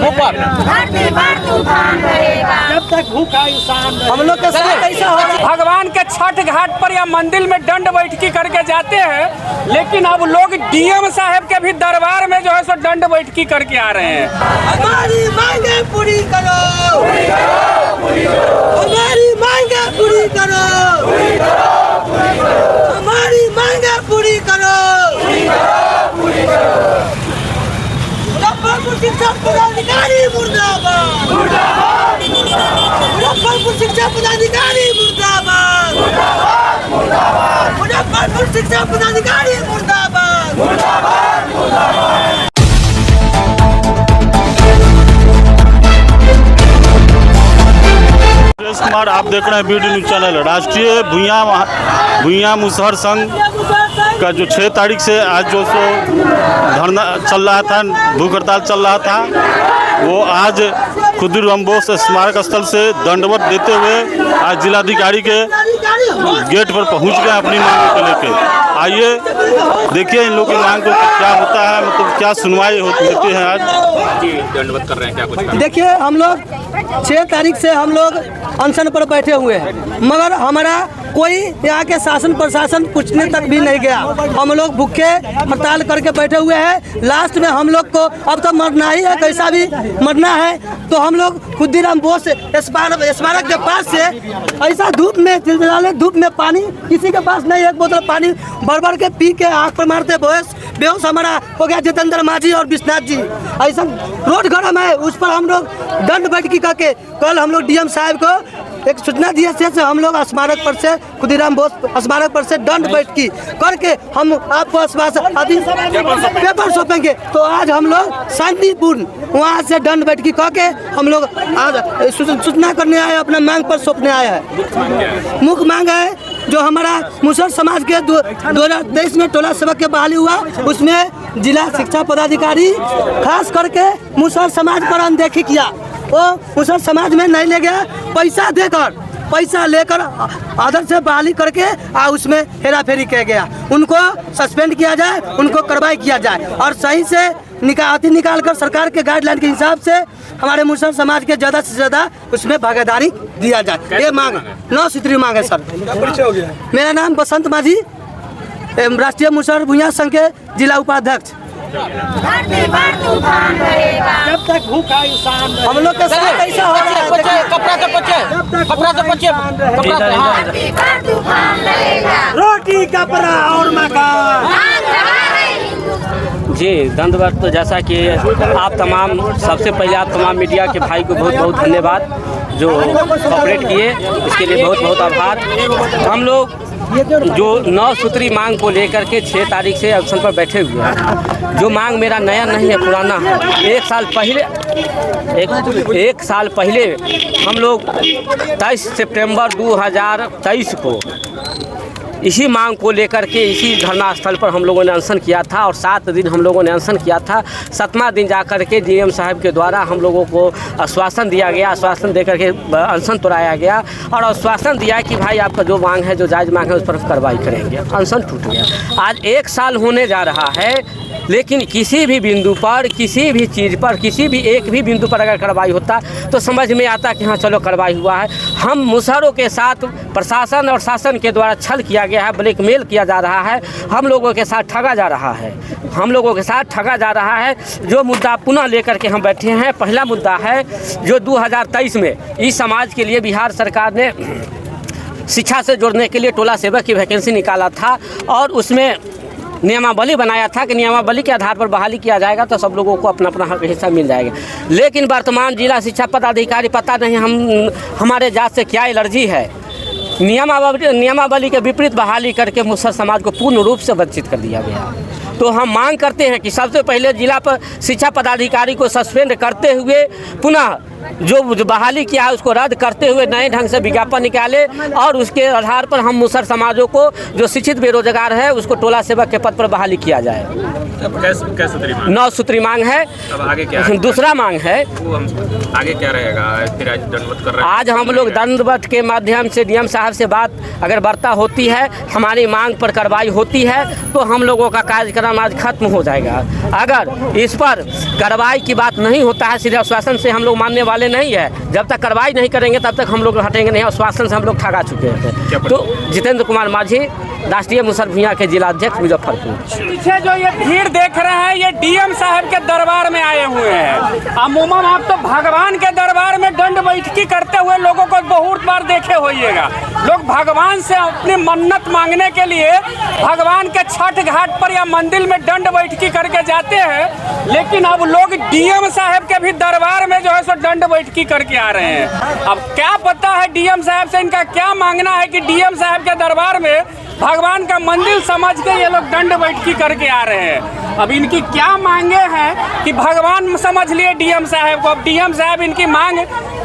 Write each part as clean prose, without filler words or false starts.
मांगों पर जब तक भूखा इंसान हम लोग के साथ ऐसा हो रहा है। भगवान के छठ घाट पर या मंदिर में दंड बैठकी करके जाते हैं, लेकिन अब लोग डीएम साहब के भी दरबार में जो है सो दंड बैठकी करके आ रहे हैं। हमारी मांगे पूरी करो, हमारी मांगे पूरी करो, हमारी मांगे पूरी करो। मुजफ्फरपुर शिक्षा पदाधिकारी मुर्दाबाद, मुजफ्फरपुर शिक्षा पदाधिकारी मुर्दाबाद, मुजफ्फरपुर शिक्षा पदाधिकारी मुर्दाबाद। कुमार, आप देख रहे हैं बीडी न्यूज चैनल। राष्ट्रीय भूया मुसहर संघ का जो 6 तारीख से आज जो सो धरना चल रहा था, भूख हड़ताल चल रहा था, वो आज खुदीराम बोस स्मारक स्थल से दंडवत देते हुए आज जिलाधिकारी के गेट पर पहुंच गए अपनी मांगों को लेकर। आइए देखिए इन लोगों की मांग को क्या होता है, मतलब क्या सुनवाई होती है। आज दंडवत कर रहे हैं, क्या कुछ देखिए, हम लोग 6 तारीख से हम लोग अनशन पर बैठे हुए हैं, मगर हमारा कोई यहाँ के शासन प्रशासन पूछने तक भी नहीं गया। हम लोग भूखे हड़ताल करके बैठे हुए हैं। लास्ट में हम लोग को अब तो मरना ही है, कैसा भी मरना है। तो हम लोग खुदीराम बोस स्मारक के पास से ऐसा धूप में चिलचिलाने धूप में पानी किसी के पास नहीं, एक बोतल पानी भर के पी के आँख पर मारते बेहोश हमारा हो गया जितेंद्र माझी और विश्वनाथ जी। ऐसा रोड गरम है, उस पर हम लोग दंड बैठकी करके कल हम लोग डीएम साहब को एक सूचना दिए से हम लोग स्मारक पर से खुदीराम बोस स्मारक पर से दंड बैठकी करके हम आपको पेपर सौंपेंगे। तो आज हम लोग शांतिपूर्ण वहाँ से दंड बैठकी करके हम लोग आज सूचना करने आए, अपना मांग पर सौंपने आए हैं। मुख्य मांग है जो हमारा मुसहर समाज के 2023 में टोला सेवक के बहाली हुआ, उसमें जिला शिक्षा पदाधिकारी खास करके मुसहर समाज पर अनदेखी किया। वो मुसहर समाज में नहीं ले गया, पैसा लेकर आदर से बहाली करके उसमें हेरा फेरी किया गया। उनको सस्पेंड किया जाए, उनको कार्रवाई किया जाए और सही से निकाल कर सरकार के गाइडलाइन के हिसाब से हमारे मुसहर समाज के ज़्यादा से ज़्यादा उसमें भागीदारी दिया जाए। ये मांग 9 सूत्री मांग है सर। मेरा नाम बसंत माझी, राष्ट्रीय मुसहर भूया संघ के जिला उपाध्यक्ष। जब तक भूखा इंसान हम लोग के साथ ऐसा हो रहा है। रोटी कपड़ा और मकान। जी दंडवत, तो जैसा कि आप तमाम, सबसे पहले आप तमाम मीडिया के भाई को बहुत बहुत धन्यवाद जो कॉपरेट किए, इसके लिए बहुत बहुत आभार। हम लोग जो 9 सूत्री मांग को लेकर के 6 तारीख से अनशन पर बैठे हुए हैं। जो मांग मेरा नया नहीं है, पुराना है। एक साल पहले हम लोग 23 सितंबर 2023 को इसी मांग को लेकर के इसी धरना स्थल पर हम लोगों ने अनशन किया था और 7 दिन हम लोगों ने अनशन किया था। 7वां दिन जाकर के डीएम साहब के द्वारा हम लोगों को आश्वासन दिया गया, आश्वासन देकर के अनशन तोड़ाया गया और आश्वासन दिया कि भाई आपका जो मांग है, जो जायज़ मांग है, उस पर कार्रवाई करेंगे। अनशन टूट गया। आज 1 साल होने जा रहा है, लेकिन किसी भी बिंदु पर, किसी भी चीज़ पर, किसी भी एक भी बिंदु पर अगर कार्रवाई होता तो समझ में आता कि हाँ चलो कार्रवाई हुआ है। हम मुसहरों के साथ प्रशासन और शासन के द्वारा छल किया गया है, ब्लैकमेल किया जा रहा है, हम लोगों के साथ ठगा जा रहा है, हम लोगों के साथ ठगा जा रहा है। जो मुद्दा पुनः लेकर के हम बैठे हैं, पहला मुद्दा है जो 2023 में इस समाज के लिए बिहार सरकार ने शिक्षा से जोड़ने के लिए टोला सेवक की वैकेंसी निकाला था और उसमें नियमावली बनाया था कि नियमावली के आधार पर बहाली किया जाएगा तो सब लोगों को अपना अपना हिस्सा मिल जाएगा। लेकिन वर्तमान जिला शिक्षा पदाधिकारी, पता नहीं हमारे जात से क्या एलर्जी है, नियमावली के विपरीत बहाली करके मुसहर समाज को पूर्ण रूप से वंचित कर दिया गया। तो हम मांग करते हैं कि सबसे पहले जिला पर शिक्षा पदाधिकारी को सस्पेंड करते हुए पुनः जो बहाली किया है उसको रद्द करते हुए नए ढंग से विज्ञापन निकाले और उसके आधार पर हम मुसहर समाजों को जो शिक्षित बेरोजगार है उसको टोला सेवक के पद पर बहाली किया जाए। कैसे 9 सूत्री मांग है। अब आगे क्या है? दूसरा मांग है आगे क्या रहेगा? फिर आज दंडवत कर रहे हैं। आज हम लोग दंडवत के माध्यम से डीएम साहब से बात अगर वार्ता होती है, हमारी मांग पर कार्रवाई होती है तो हम लोगों का कार्यक्रम आज खत्म हो जाएगा। अगर इस पर कार्रवाई की बात नहीं होता है, सीधे आश्वासन से हम लोग मानने वाले नहीं है। जब तक कार्रवाई नहीं करेंगे तब तक हम लोग हटेंगे नहीं। आश्वासन से हम लोग ठगा चुके हैं। तो जितेंद्र कुमार माझी, राष्ट्रीय मुसहर भूंइया के जिला अध्यक्ष मुजफ्फरपुर। पीछे जो ये भीड़ देख रहे हैं ये डीएम साहब के दरबार में आए हुए हैं। अमूमन आप तो भगवान के दरबार में दंड बैठकी करते हुए लोगों को बहुत बार देखे होइएगा। लोग भगवान से अपनी मन्नत मांगने के लिए भगवान के छठ घाट पर या मंदिर में दंड बैठकी करके जाते हैं, लेकिन अब लोग डीएम साहब के भी दरबार में जो है सो दंड बैठकी करके आ रहे हैं। अब क्या पता है डीएम साहब से इनका क्या मांगना है कि डीएम साहब के दरबार में भगवान का मंदिर समझ के ये लोग दंड बैठकी करके आ रहे हैं। अब इनकी क्या मांगे हैं कि भगवान समझ लिए डीएम साहब को। अब डीएम साहब इनकी मांग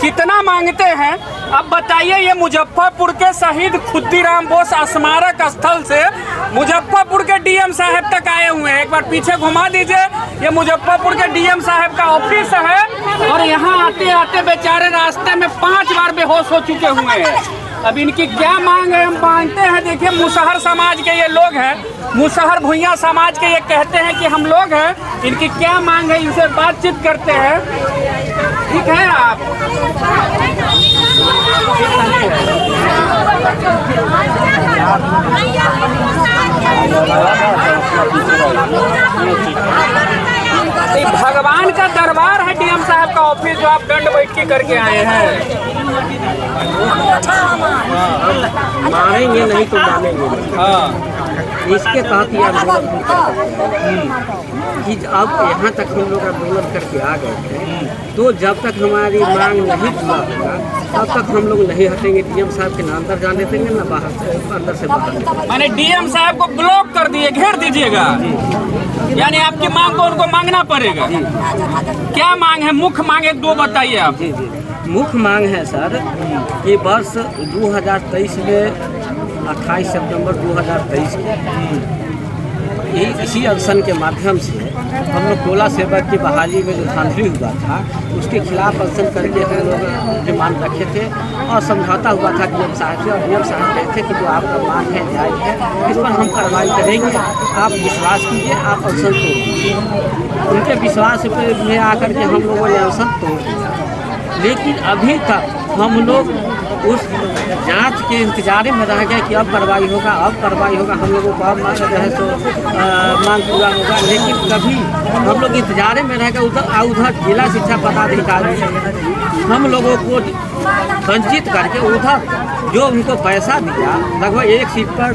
कितना मांगते हैं अब बताइए। ये मुजफ्फरपुर के शहीद खुद्दीराम बोस स्मारक स्थल से मुजफ्फरपुर के डीएम साहब तक आए हुए हैं। एक बार पीछे घुमा दीजिए। ये मुजफ्फरपुर के डीएम साहब का ऑफिस है और यहाँ आते आते बेचारे रास्ते में 5 बार बेहोश हो चुके हुए हैं। अब इनकी क्या मांग है हम मानते हैं। देखिए मुसहर समाज के ये लोग हैं, मुसहर भूंइया समाज के ये कहते हैं कि हम लोग हैं। इनकी क्या मांग है, इनसे बातचीत करते हैं। ठीक है आप भगवान का दरबार है डीएम साहब का ऑफिस जो आप दंड बैठकी करके आए हैं। मानेंगे नहीं तो मानेंगे। इसके तहत ये आंदोलन कि अब यहाँ तक हम लोग आंदोलन करके आ गए थे, तो जब तक हमारी मांग नहीं पूरा होगा तब तक हम लोग नहीं हटेंगे। डीएम साहब के ना अंदर जाने देंगे ना बाहर से अंदर से बाहर। मैंने डीएम साहब को ब्लॉक कर दिए, घेर दीजिएगा। यानी आपकी मांग को उनको मांगना पड़ेगा। क्या मांग है? मुख्य मांग 1-2 बताइए आप। जी जी, मुख्य मांग है सर कि वर्ष 2023 में 28 सितंबर 2023 को इसी अनशन के माध्यम से हम लोग टोला सेवक की बहाली में जो धांधली हुआ था उसके खिलाफ अनशन करके हम लोग डिमांड रखे थे और समझौता हुआ था डीएम साहब से। और डीएम साहब कहते थे कि जो आपका मांग है जायज़ है, इस पर हम कार्रवाई करेंगे, आप विश्वास कीजिए, आप अनशन तोड़ दीजिए। उनके विश्वास में आकर के हम लोगों ने अनशन तोड़ दिया। लेकिन अभी तक हम लोग उस जांच के इंतजार में रह गए कि अब कार्रवाई होगा, अब कार्रवाई होगा, हम लोगों को अब मांग जो है तो मांग पूरा होगा। लेकिन कभी हम लोग इंतजार में रह गए। उधर जिला शिक्षा पदाधिकारी हम लोगों को वंचित करके उधर जो उनको पैसा दिया लगभग एक सीट पर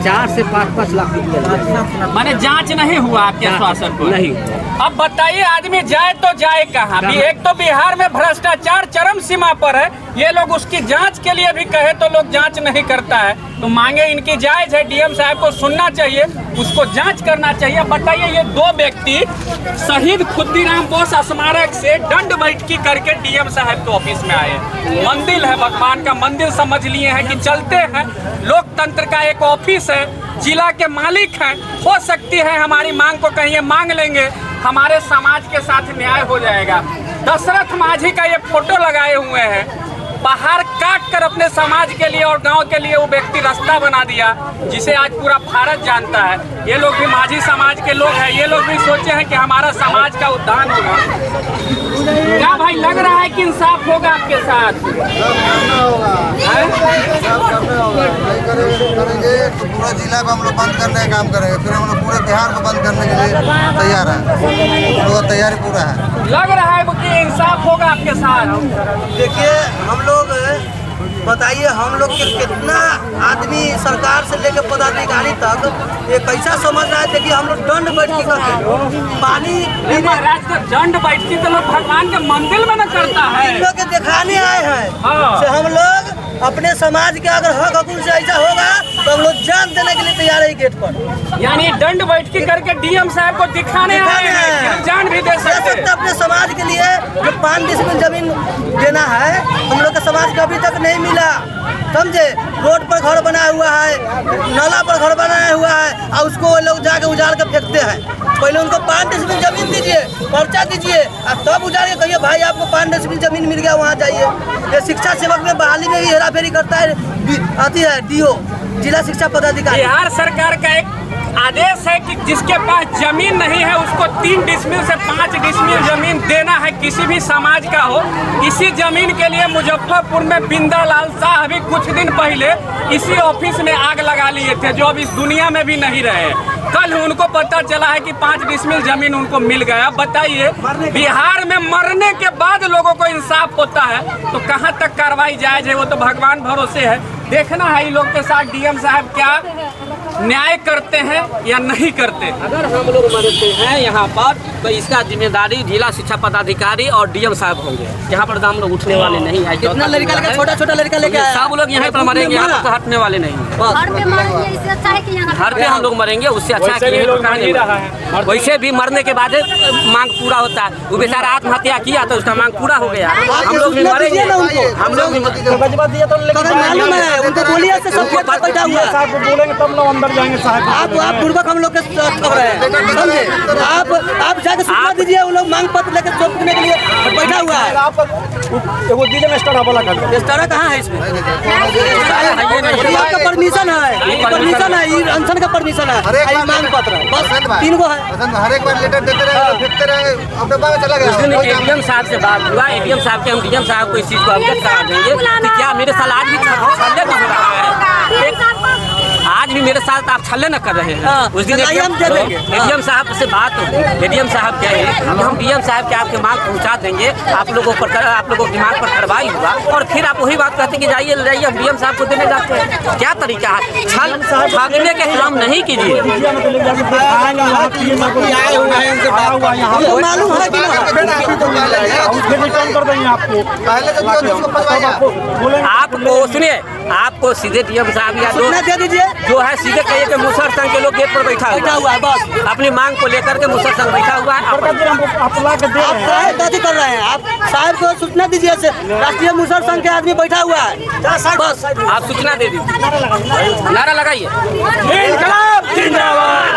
4 से 5 लाख रुपये। माने जांच नहीं हुआ आपके आश्वासन को? नहीं। अब बताइए आदमी जाए तो जाए कहाँ? एक तो बिहार में भ्रष्टाचार चरम सीमा पर है, ये लोग उसकी जांच के लिए भी कहे तो लोग जांच नहीं करता है। तो मांगे इनकी जायज है, डीएम साहब को सुनना चाहिए, उसको जांच करना चाहिए। बताइए ये 2 व्यक्ति शहीद खुद्दीराम बोस स्मारक से दंड बैठकी करके डीएम साहब के ऑफिस में आए। मंदिर है, भगवान का मंदिर समझ लिए हैं कि चलते हैं। लोकतंत्र का एक ऑफिस है, जिला के मालिक हैं, हो सकती है हमारी मांग को कहीं मांग लेंगे, हमारे समाज के साथ न्याय हो जाएगा। दशरथ माझी का ये फोटो लगाए हुए हैं, पहाड़ काट कर अपने समाज के लिए और गांव के लिए वो व्यक्ति रास्ता बना दिया जिसे आज पूरा भारत जानता है। ये लोग भी माझी समाज के लोग हैं, ये लोग भी सोचे हैं कि हमारा समाज का उद्धार होगा। क्या भाई लग रहा है कि इंसाफ होगा आपके साथ? करेंगे तो पूरा जिला को हम लोग बंद करने का काम करेंगे, फिर हम लोग पूरे बिहार को बंद करने के लिए तैयार है। तो तैयारी पूरा है। लग रहा है कि इंसाफ होगा आपके साथ। देखिए हम लोग बताइए, हम लोग के कितना आदमी सरकार से लेकर पदाधिकारी तक ये कैसा समझ रहा है कि हम लोग दंड बैठकी करते पानी महाराज तो दंड बैठकी तो लोग भगवान के मंदिर में न करता है। इन लोग के दिखाने आए हैं। हाँ। से हम लोग अपने समाज के अगर हक हकूक से ऐसा होगा तो हम लोग जान देने के लिए तैयार है गेट पर। यानी दंड बैठकी करके डीएम साहब को दिखाने आए हैं, जान भी दे सकते हैं। अपने समाज के लिए जो 5 डिसमिल जमीन देना है, हम लोग के समाज को अभी तक नहीं मिला, समझे। रोड पर घर बनाया हुआ है, नाला पर घर बनाया हुआ है, और उसको वो लोग जाके उजाड़ के फेंकते हैं। पहले उनको 5 डिसमिल जमीन दीजिए, पर्चा दीजिए, और तब उजाड़ के कहिए भाई आपको 5 डिसमिल जमीन मिल गया, वहाँ जाइए। ये शिक्षा सेवक में बहाली में भी हेराफेरी करता है, आती है DO, जिला शिक्षा पदाधिकारी। बिहार सरकार का एक आदेश है कि जिसके पास जमीन नहीं है उसको 3 डिसमिल से 5 डिसमिल जमीन देना है, किसी भी समाज का हो। इसी जमीन के लिए मुजफ्फरपुर में बिंदालाल शाह अभी कुछ दिन पहले इसी ऑफिस में आग लगा लिए थे, जो अब इस दुनिया में भी नहीं रहे। कल उनको पता चला है कि 5 डिसमिल जमीन उनको मिल गया। बताइए, बिहार में मरने के बाद लोगों को इंसाफ होता है तो कहाँ तक कार्रवाई जायज है, वो तो भगवान भरोसे है। देखना है इन लोग के साथ DM साहब क्या न्याय करते हैं या नहीं करते। अगर हम लोग मरते हैं यहाँ पर तो इसका जिम्मेदारी जिला शिक्षा पदाधिकारी और DM साहब होंगे। यहाँ पर हम लोग उठने वाले नहीं है। कितना लड़का लेके, छोटा लड़का लेके आया, सब लोग यहाँ पर मरेंगे, यहाँ पर तो हटने वाले नहीं। घर पे हम लोग मरेंगे, उससे अच्छा है कि वैसे भी मरने के बाद मांग पूरा होता है। वो बेचारा आत्महत्या किया तो उसका मांग पूरा हो गया। हम लोग भी मरेंगे, हम लोग भी मालूम है उनको, बोलिए से सब बैठा हुआ है, बोलेंगे तब लोग अंदर जाएंगे साहब। आप पूर्वक हम लोग के साथ कर रहे हैं, समझे। आप जाके सूचना दीजिए, वो लोग मांग पत्र लेकर चौंकने के लिए बैठा हुआ है। वो डीजे स्टार वाला कर, स्टार कहाँ है इसमें? का परमिशन है, परमिशन है, अनशन का परमिशन है, मांग पत्र बस 3 गो है। हर एक बार लेटर देते रहे, फेंकते रहे, अपने बाग चला गया। ADM साहब से बात हुआ, ADM साहब के हम DM साहब को इस चीज़ को अवगत करा देंगे कि क्या मेरे साथ आज भी छल्ले नहीं हो रहा है, आज भी मेरे साथ आप छल्ले न कर रहे हैं। उस दिन ADM साहब से बात होगी, ADM साहब कहे कि हम DM साहब के आपके मांग पहुंचा देंगे, आप लोगों की दिमाग पर कार्रवाई हुआ, और फिर आप वही बात कहते कि जाइए ले जाइए, हम DM साहब को देने जाते हैं। क्या तरीका है? छलने के काम नहीं कीजिए। मालूम है कि आपको सुनिए, आपको सीधे DM साहब या दे दीजिए, जो है सीधे कहिए कि मुसहर संघ के लोग गेट पर बैठा हुआ है, बस अपनी मांग को लेकर के मुसहर संघ बैठा हुआ है। आप साहब कर रहे हैं, आप साहब को सूचना दीजिए, राष्ट्रीय मुसहर संघ के आदमी बैठा हुआ है, बस आप सूचना दे दीजिए, नारा लगाइए। जिंदाबाद।